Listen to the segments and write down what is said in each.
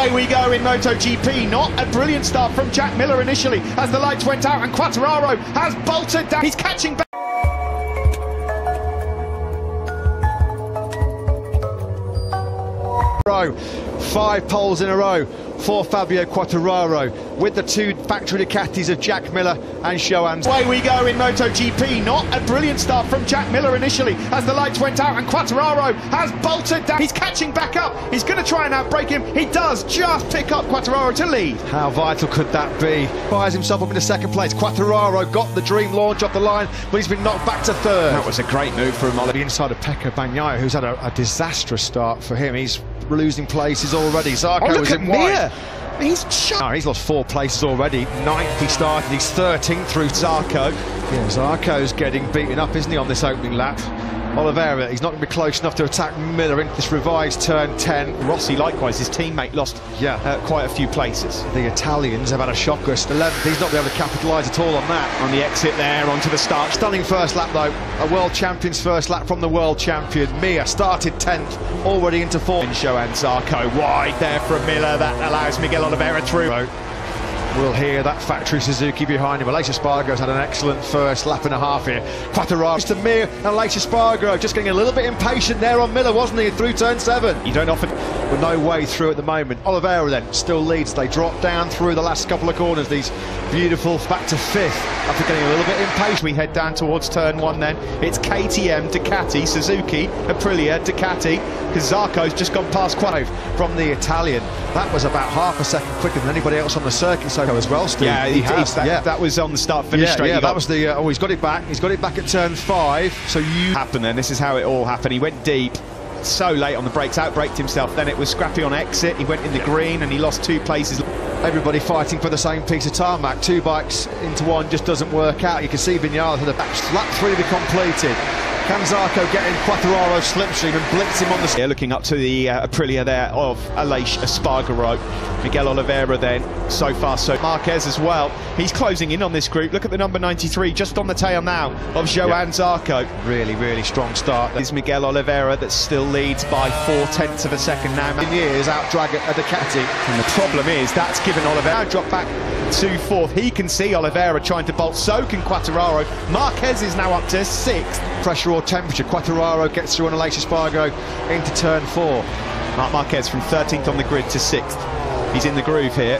Away we go in MotoGP. Not a brilliant start from Jack Miller initially as the lights went out, and Quartararo has bolted down. He's catching back. Five poles in a row for Fabio Quartararo, with the two factory Ducatis of Jack Miller and Johan. Away we go in MotoGP. Not a brilliant start from Jack Miller initially as the lights went out, and Quartararo has bolted down. He's catching back up. He's going to try and outbrake him. He does just pick up Quartararo to lead. How vital could that be? Fires himself up into second place. Quartararo got the dream launch off the line, but he's been knocked back to third. That was a great move for him. The inside of Pecco Bagnaia, who's had a disastrous start for him. He's losing places already. Zarco was in white. He's lost 4 places already. 9th he started, he's 13th through Zarco. Yeah, Zarco's getting beaten up, isn't he, on this opening lap? Oliveira, he's not going to be close enough to attack Miller into this revised turn 10. Rossi, likewise, his teammate lost quite a few places. The Italians have had a shocker. 11th, he's not been able to capitalise at all on that. On the exit there, onto the start. Stunning first lap though, a world champion's first lap from the world champion. Mir started 10th, already into 4th. And Johan Zarco wide there from Miller, that allows Miguel Oliveira through. We'll hear that factory Suzuki behind him. Aleix Espargaro's had an excellent first lap and a half here. Quartararo to Mir, and Aleix Espargaro just getting a little bit impatient there on Miller, wasn't he, through turn 7. You don't often... With no way through at the moment. Oliveira then still leads. They drop down through the last couple of corners. These beautiful back to 5th after getting a little bit impatient. We head down towards turn 1 then. It's KTM, Ducati, Suzuki, Aprilia, Ducati, because Zarco's just gone past Quartararo from the Italian. That was about half a second quicker than anybody else on the circuit so as well, Steve. Yeah, he has. That was on the start-finish straight. Yeah, that was the... he's got it back. He's got it back at turn 5. So you... Happened then. This is how it all happened. He went deep. So late on the brakes, outbraked himself. Then it was scrappy on exit. He went in the green and he lost 2 places. Everybody fighting for the same piece of tarmac. 2 bikes into one just doesn't work out. You can see Vinales had a back. Lap 3 to be completed. Can Zarco get in Quartararo's slipstream and blitz him on the... Yeah, looking up to the Aprilia there of Aleix Espargaro. Miguel Oliveira then, so far so... Marquez as well. He's closing in on this group. Look at the number 93 just on the tail now of Johan Zarco. Really, really strong start. There's Miguel Oliveira that still leads by 4/10 of a second now. In years, out-drag a Ducati. And the problem is that's given Oliveira drop back to 4th. He can see Oliveira trying to bolt, so can Quartararo. Marquez is now up to 6th. Pressure or temperature, Quartararo gets through on Aleix Espargaro into turn 4. Marc Marquez from 13th on the grid to 6th. He's in the groove here.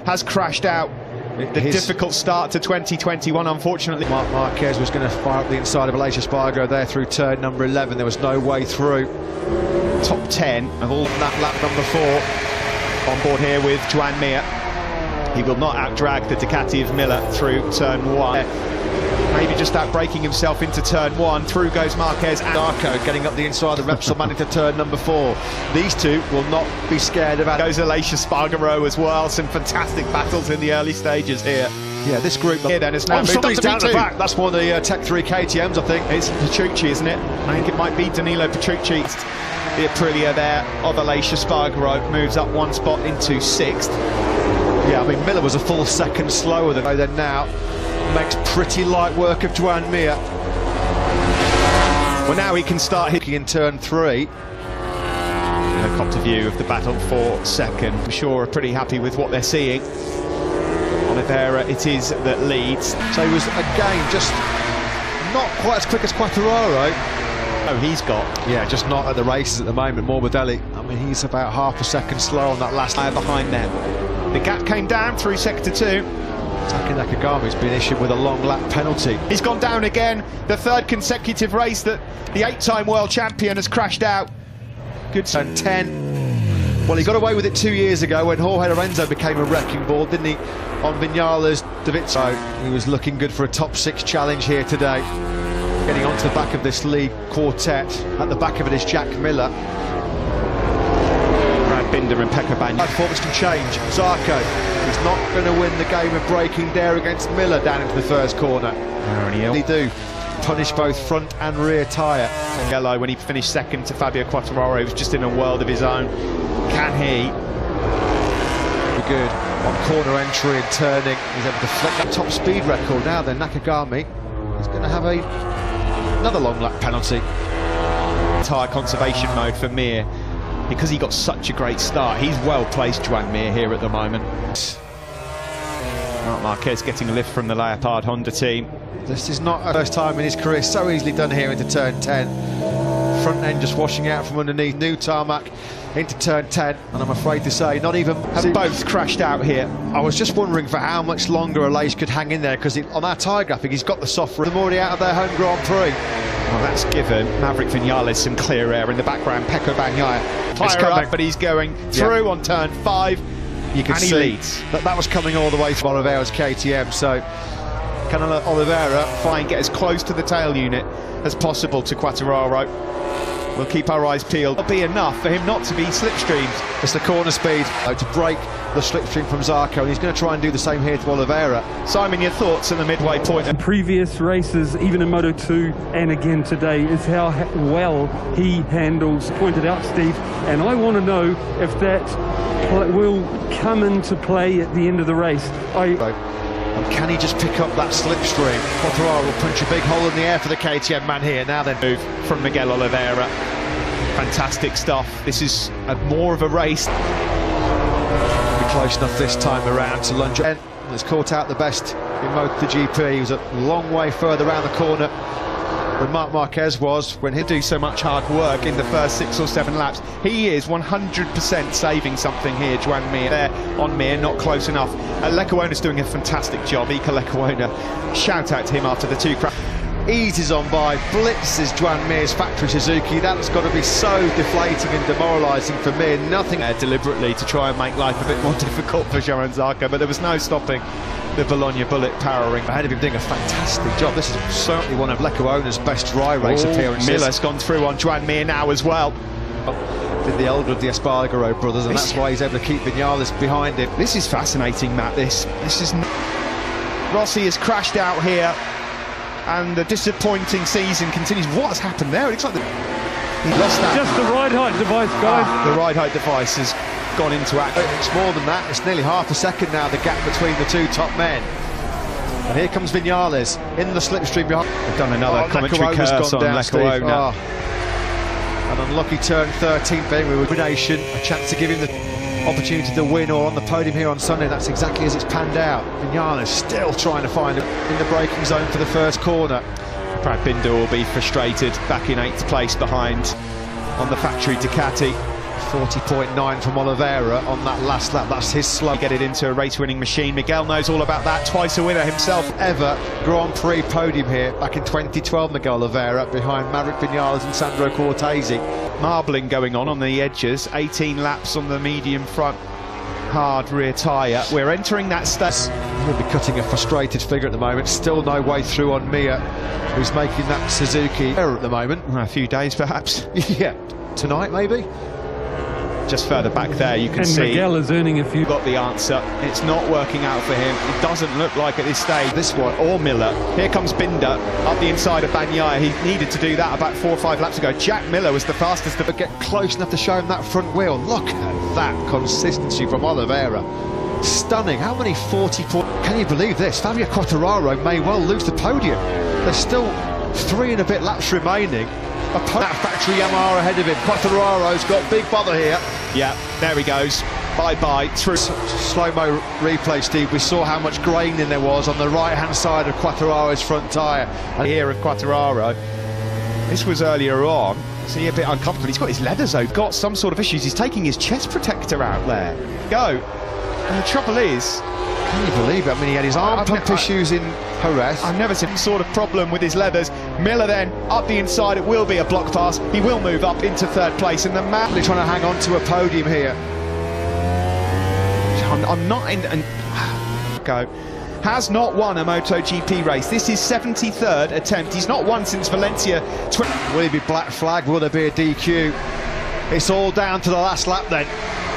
Has crashed out. The difficult start to 2021, unfortunately. Marc Marquez was going to fire up the inside of Aleix Espargaro there through turn number 11. There was no way through. Top 10 of all that lap number 4 on board here with Joan Mir. He will not outdrag the Ducati of Miller through turn 1. Maybe just outbraking himself into turn 1. Through goes Marquez and Zarco getting up the inside of Repsol Man into turn number 4. These two will not be scared about it. Goes Aleix Espargaro as well. Some fantastic battles in the early stages here. Yeah, this group here then is now somebody's down the back. That's one of the Tech 3 KTMs, I think. It's Petrucci, isn't it? I think it might be Danilo Petrucci. The Aprilia there of Aleix Espargaro moves up 1 spot into 6th. Yeah, I mean, Miller was a full second slower than now. Makes pretty light work of Joan Mir. Well, now he can start hitting in turn 3. Helicopter view of the battle for 2nd. I'm sure are pretty happy with what they're seeing. Oliveira it is that leads. So he was, again, just not quite as quick as Quartararo. Oh, he's got... Yeah, just not at the races at the moment. Morbidelli, I mean, he's about half a second slow on that last lap behind them. The gap came down through sector 2. Taka Nakagami's been issued with a long lap penalty. He's gone down again. The 3rd consecutive race that the 8-time world champion has crashed out. Good. And 10. Well, he got away with it 2 years ago when Jorge Lorenzo became a wrecking ball, didn't he? On Vinales, Davizio. He was looking good for a top 6 challenge here today. Getting onto the back of this lead quartet. At the back of it is Jack Miller. Binder and Pecco Bagnaia. Performance can change. Zarco is not going to win the game of braking there against Miller down into the first corner. They do punish both front and rear tyre. Yellow when he finished 2nd to Fabio Quartararo, he was just in a world of his own. Can he? Be good on corner entry and turning. He's able to flick that top speed record. Now then, Nakagami is going to have another long lap penalty. Tyre conservation mode for Mir. because he got such a great start. He's well placed, Joan Mir, here at the moment. Marc Marquez getting a lift from the Leopard Honda team. This is not the first time in his career, so easily done here into turn 10. Front end just washing out from underneath, new tarmac into turn 10, and I'm afraid to say not even have both crashed out here. I was just wondering for how much longer Aleix could hang in there, because on our tyre graphic he's got the soft rub. They're already out of their home Grand Prix. Well, that's given Maverick Vinales some clear air. In the background, Pecco Bagnaia fire up, but he's going through on turn 5. You can see that was coming all the way from Oliveira's KTM, so can Oliveira try and get as close to the tail unit as possible to Quartararo. We'll keep our eyes peeled. It'll be enough for him not to be slipstreamed. It's the corner speed to break the slipstream from Zarco, and he's going to try and do the same here to Oliveira. Simon, your thoughts at the midway point? In previous races, even in Moto 2 and again today, is how well he handles, pointed out Steve, and I want to know if that will come into play at the end of the race. And can he just pick up that slipstream? Quartararo will punch a big hole in the air for the KTM man here. Now then, move from Miguel Oliveira. Fantastic stuff. This is more of a race. Be close enough this time around to lunge. And has caught out the best in MotoGP. He was a long way further around the corner than Marc Marquez was when he do so much hard work in the first 6 or 7 laps. He is 100% saving something here, Joan Mir. There on Mir, not close enough. Lecuona's doing a fantastic job. Iker Lecuona, shout out to him after the 2 crashes. Eases on by, blitzes Joan Mir's factory Suzuki. That's got to be so deflating and demoralising for Mir. Nothing deliberately to try and make life a bit more difficult for Joan Zarco, but there was no stopping the Bologna Bullet powering ahead of him, doing a fantastic job. This is certainly one of Lecuona's best dry race appearances. Miller's gone through on Joan Mir now as well. Did the elder of the Espargaro brothers, and that's why he's able to keep Vinales behind him. This is fascinating, Matt. This is Rossi has crashed out here, and the disappointing season continues. What has happened there? It looks like he lost that. Just the ride height device, guys. The ride height device has gone into action. It's more than that. It's nearly half a second now, the gap between the 2 top men. And here comes Vinales in the slipstream behind. They've done another commentary curse on Lecuona. An unlucky turn 13, being with elimination, a chance to give him the opportunity to win or on the podium here on Sunday. That's exactly as it's panned out. Vinales still trying to find him in the braking zone for the first corner. Brad Binder will be frustrated, back in 8th place behind on the factory Ducati. 40.9 from Oliveira on that last lap. That's his slow. Get it into a race-winning machine. Miguel knows all about that. Twice a winner himself. Ever Grand Prix podium here back in 2012. Miguel Oliveira behind Maverick Vinales and Sandro Cortese. Marbling going on the edges. 18 laps on the medium front hard rear tyre. We're entering that stage. We'll be cutting a frustrated figure at the moment. Still no way through on Mir, who's making that Suzuki error at the moment. A few days perhaps. Yeah, tonight maybe. Just further back there you can see Miguel is earning a few. Got the answer. It's not working out for him. It doesn't look like at this stage. This one or Miller. Here comes Binder up the inside of Bagnaia. He needed to do that about 4 or 5 laps ago. Jack Miller was the fastest to get close enough to show him that front wheel. Look at that consistency from Oliveira. Stunning. How many 40 points? Can you believe this? Fabio Quartararo may well lose the podium. There's still 3 and a bit laps remaining. That factory Yamaha ahead of him. Quartararo's got big bother here. Yeah, there he goes. Bye-bye. Through slow-mo replay, Steve. We saw how much graining there was on the right-hand side of Quartararo's front tyre. And here of Quartararo. This was earlier on. See, a bit uncomfortable. He's got his leathers over. Got some sort of issues. He's taking his chest protector out there. Go. And the trouble is, can you believe it? I mean, he had his arm pump issues in Jerez. I've never seen any sort of problem with his leathers. Miller then up the inside. It will be a block pass. He will move up into 3rd place, and the man trying to hang on to a podium here. I'm not in. Go. Has not won a MotoGP race. This is 73rd attempt. He's not won since Valencia. Will he be black flag? Will there be a DQ? It's all down to the last lap then.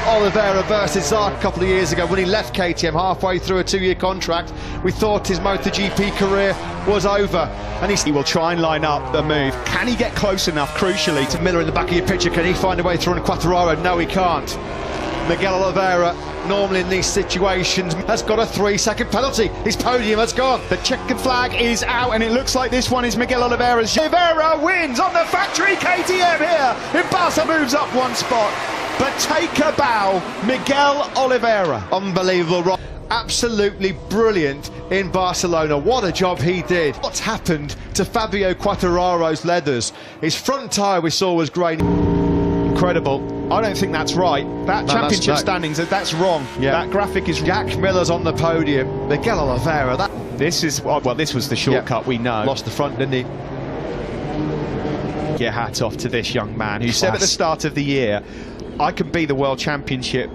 Oliveira versus Zarco a couple of years ago when he left KTM halfway through a 2-year contract. We thought his MotoGP career was over, and he will try and line up the move. Can he get close enough, crucially, to Miller in the back of your picture? Can he find a way through on Quartararo? No, he can't. Miguel Oliveira, normally in these situations, has got a 3-second penalty. His podium has gone. The checkered flag is out, and it looks like this one is Miguel Oliveira's. Oliveira wins on the factory KTM here. Ibasa moves up 1 spot. but take a bow, Miguel Oliveira. Unbelievable. Absolutely brilliant in Barcelona. What a job he did. What's happened to Fabio Quartararo's leathers? His front tyre we saw was great. Incredible. I don't think that's right. That championship standings, that's wrong. Yeah. That graphic is... Jack Miller's on the podium. Miguel Oliveira. This is... Well, this was the shortcut, we know. Lost the front, didn't he? Get hat off to this young man who said at the start of the year, I can be the World Championship